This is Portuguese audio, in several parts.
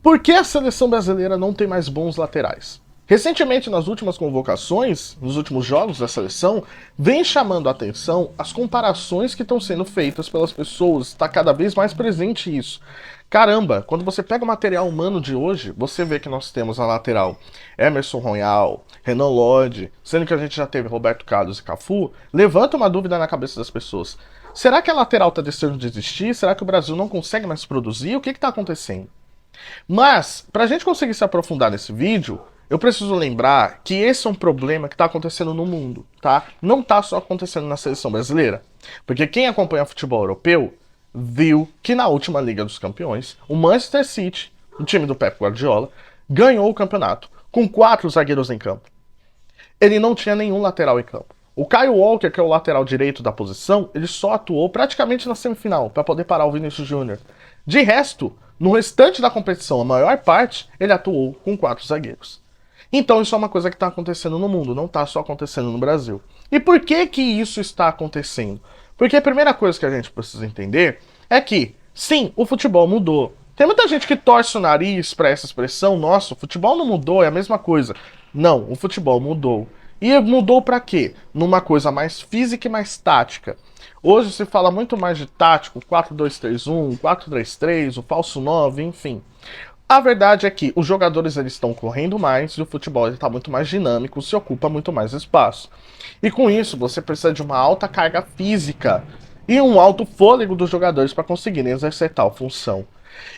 Por que a seleção brasileira não tem mais bons laterais? Recentemente, nas últimas convocações, nos últimos jogos da seleção, vem chamando a atenção as comparações que estão sendo feitas pelas pessoas, está cada vez mais presente isso. Caramba, quando você pega o material humano de hoje, você vê que nós temos na lateral Emerson Royal, Renan Lodge, sendo que a gente já teve Roberto Carlos e Cafu, levanta uma dúvida na cabeça das pessoas. Será que a lateral está deixando de existir? Será que o Brasil não consegue mais produzir? O que está acontecendo? Mas, para a gente conseguir se aprofundar nesse vídeo, eu preciso lembrar que esse é um problema que está acontecendo no mundo, tá? Não está só acontecendo na seleção brasileira. Porque quem acompanha futebol europeu viu que na última Liga dos Campeões, o Manchester City, o time do Pep Guardiola, ganhou o campeonato com 4 zagueiros em campo. Ele não tinha nenhum lateral em campo. O Kyle Walker, que é o lateral direito da posição, ele só atuou praticamente na semifinal para poder parar o Vinícius Júnior. De resto, no restante da competição, a maior parte, ele atuou com 4 zagueiros. Então isso é uma coisa que está acontecendo no mundo, não está só acontecendo no Brasil. E por que que isso está acontecendo? Porque a primeira coisa que a gente precisa entender é que, sim, o futebol mudou. Tem muita gente que torce o nariz para essa expressão, nossa, o futebol não mudou, é a mesma coisa. Não, o futebol mudou. E mudou para quê? Numa coisa mais física e mais tática. Hoje se fala muito mais de tático, 4-2-3-1, 4-3-3, o falso 9, enfim. A verdade é que os jogadores eles estão correndo mais e o futebol está muito mais dinâmico, se ocupa muito mais espaço. E com isso você precisa de uma alta carga física e um alto fôlego dos jogadores para conseguirem exercer tal função.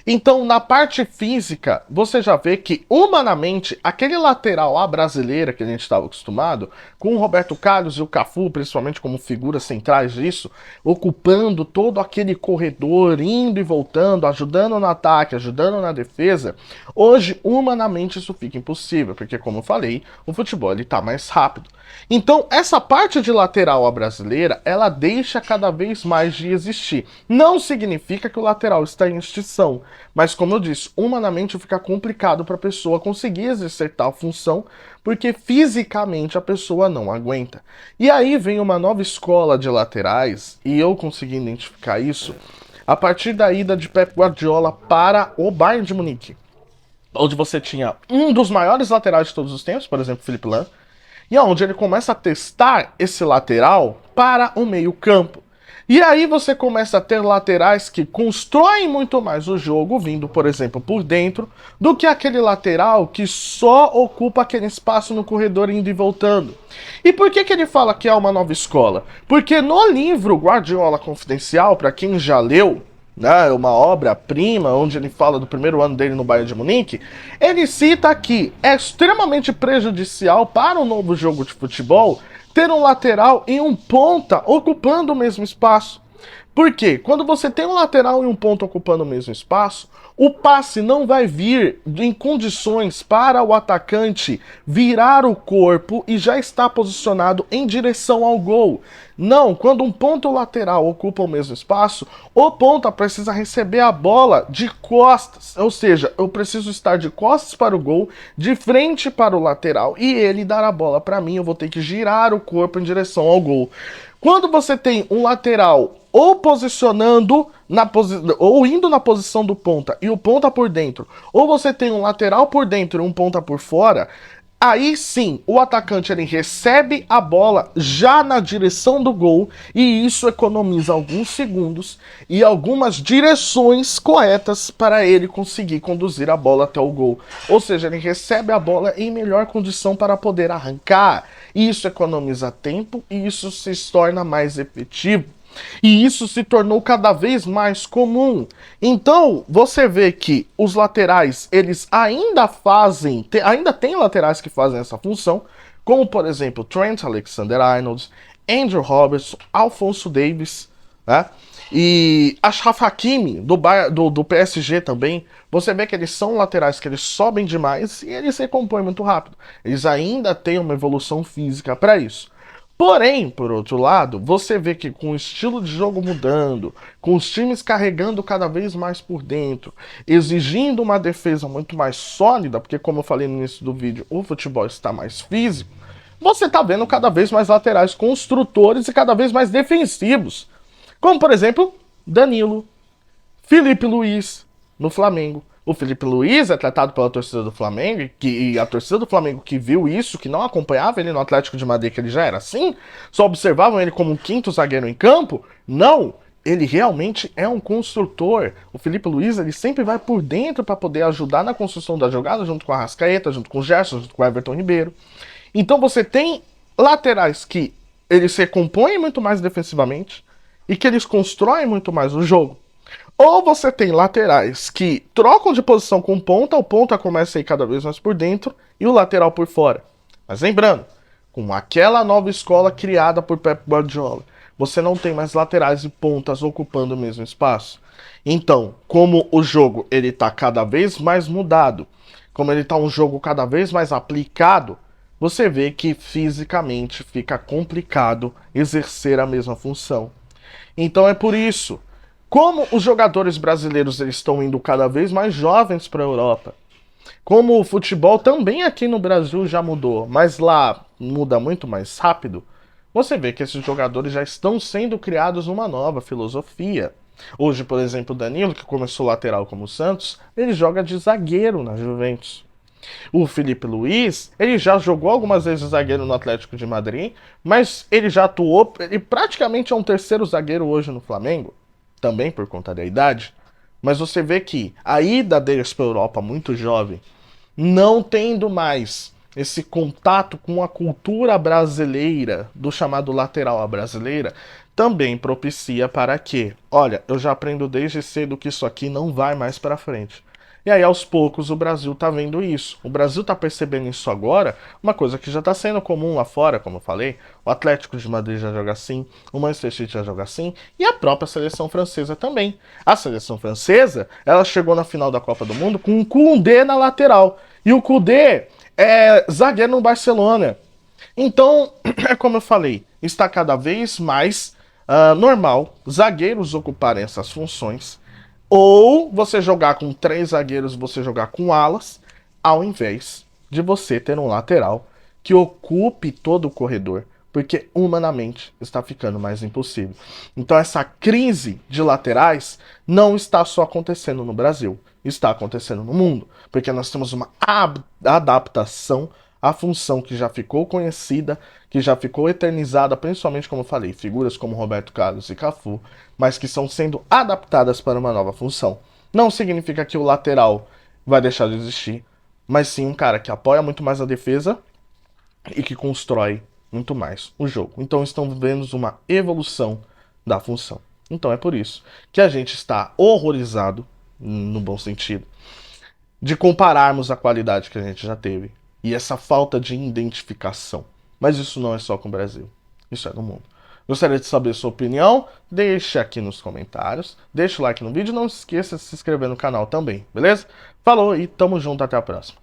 Então, na parte física, você já vê que, humanamente, aquele lateral à brasileira que a gente estava acostumado, com o Roberto Carlos e o Cafu, principalmente como figuras centrais disso, ocupando todo aquele corredor, indo e voltando, ajudando no ataque, ajudando na defesa, hoje, humanamente, isso fica impossível, porque, como eu falei, o futebol está mais rápido. Então, essa parte de lateral à brasileira, ela deixa cada vez mais de existir. Não significa que o lateral está em extinção, mas como eu disse, humanamente fica complicado para a pessoa conseguir exercer tal função, porque fisicamente a pessoa não aguenta. E aí vem uma nova escola de laterais, e eu consegui identificar isso, a partir da ida de Pep Guardiola para o Bayern de Munique, onde você tinha um dos maiores laterais de todos os tempos, por exemplo, Philipp Lahm, e onde ele começa a testar esse lateral para o meio-campo. E aí você começa a ter laterais que constroem muito mais o jogo, vindo, por exemplo, por dentro, do que aquele lateral que só ocupa aquele espaço no corredor indo e voltando. E por que que ele fala que é uma nova escola? Porque no livro Guardiola Confidencial, para quem já leu, né, uma obra-prima, onde ele fala do primeiro ano dele no Bayern de Munique, ele cita que é extremamente prejudicial para o novo jogo de futebol ter um lateral e um ponta ocupando o mesmo espaço. Por quê? Quando você tem um lateral e um ponta ocupando o mesmo espaço, o passe não vai vir em condições para o atacante virar o corpo e já estar posicionado em direção ao gol. Não, quando um ponta ou lateral ocupa o mesmo espaço, o ponta precisa receber a bola de costas. Ou seja, eu preciso estar de costas para o gol, de frente para o lateral, e ele dar a bola para mim, eu vou ter que girar o corpo em direção ao gol. Quando você tem um lateral ou posicionando ou indo na posição do ponta e o ponta por dentro, ou você tem um lateral por dentro e um ponta por fora, aí sim, o atacante ele recebe a bola já na direção do gol e isso economiza alguns segundos e algumas direções corretas para ele conseguir conduzir a bola até o gol. Ou seja, ele recebe a bola em melhor condição para poder arrancar. Isso economiza tempo e isso se torna mais efetivo. E isso se tornou cada vez mais comum. Então, você vê que os laterais, eles ainda tem laterais que fazem essa função, como por exemplo, Trent Alexander-Arnold, Andrew Robertson, Alphonso Davies, né? E Achraf Hakimi, do PSG também, você vê que eles são laterais que eles sobem demais e eles se recompõem muito rápido. Eles ainda têm uma evolução física para isso. Porém, por outro lado, você vê que com o estilo de jogo mudando, com os times carregando cada vez mais por dentro, exigindo uma defesa muito mais sólida, porque como eu falei no início do vídeo, o futebol está mais físico, você está vendo cada vez mais laterais construtores e cada vez mais defensivos. Como, por exemplo, Danilo, Filipe Luís no Flamengo, O Felipe Luiz é tratado pela torcida do Flamengo, e a torcida do Flamengo que viu isso, que não acompanhava ele no Atlético de Madrid, que ele já era assim, só observavam ele como um quinto zagueiro em campo. Não, ele realmente é um construtor. O Felipe Luiz, ele sempre vai por dentro para poder ajudar na construção da jogada, junto com a Arrascaeta, junto com o Gerson, junto com o Everton Ribeiro. Então você tem laterais que eles se compõem muito mais defensivamente e que eles constroem muito mais o jogo. Ou você tem laterais que trocam de posição com o ponta começa a ir cada vez mais por dentro e o lateral por fora. Mas lembrando, com aquela nova escola criada por Pep Guardiola, você não tem mais laterais e pontas ocupando o mesmo espaço. Então, como o jogo ele tá cada vez mais mudado, como ele tá um jogo cada vez mais aplicado, você vê que fisicamente fica complicado exercer a mesma função. Então é por isso, como os jogadores brasileiros eles estão indo cada vez mais jovens para a Europa, como o futebol também aqui no Brasil já mudou, mas lá muda muito mais rápido, você vê que esses jogadores já estão sendo criados numa nova filosofia. Hoje, por exemplo, o Danilo, que começou lateral como o Santos, ele joga de zagueiro na Juventus. O Felipe Luiz, ele já jogou algumas vezes zagueiro no Atlético de Madrid, mas ele já atuou, ele praticamente é um terceiro zagueiro hoje no Flamengo, também por conta da idade. Mas você vê que a ida deles para a Europa muito jovem, não tendo mais esse contato com a cultura brasileira, do chamado lateral à brasileira, também propicia para que, olha, eu já aprendo desde cedo que isso aqui não vai mais para frente. E aí, aos poucos, o Brasil tá vendo isso. O Brasil tá percebendo isso agora, uma coisa que já tá sendo comum lá fora, como eu falei. O Atlético de Madrid já joga assim, o Manchester City já joga assim, e a própria seleção francesa também. A seleção francesa, ela chegou na final da Copa do Mundo com um Koundé na lateral. E o Koundé é zagueiro no Barcelona. Então, é como eu falei, está cada vez mais normal zagueiros ocuparem essas funções. Ou você jogar com três zagueiros, você jogar com alas, ao invés de você ter um lateral que ocupe todo o corredor, porque humanamente está ficando mais impossível. Então essa crise de laterais não está só acontecendo no Brasil, está acontecendo no mundo, porque nós temos uma adaptação à função que já ficou conhecida, que já ficou eternizada, principalmente, como eu falei, figuras como Roberto Carlos e Cafu, mas que estão sendo adaptadas para uma nova função. Não significa que o lateral vai deixar de existir, mas sim um cara que apoia muito mais a defesa e que constrói muito mais o jogo. Então estão vendo uma evolução da função. Então é por isso que a gente está horrorizado, no bom sentido, de compararmos a qualidade que a gente já teve e essa falta de identificação. Mas isso não é só com o Brasil, isso é no mundo. Gostaria de saber a sua opinião, deixe aqui nos comentários, deixe o like no vídeo e não esqueça de se inscrever no canal também, beleza? Falou e tamo junto, até a próxima.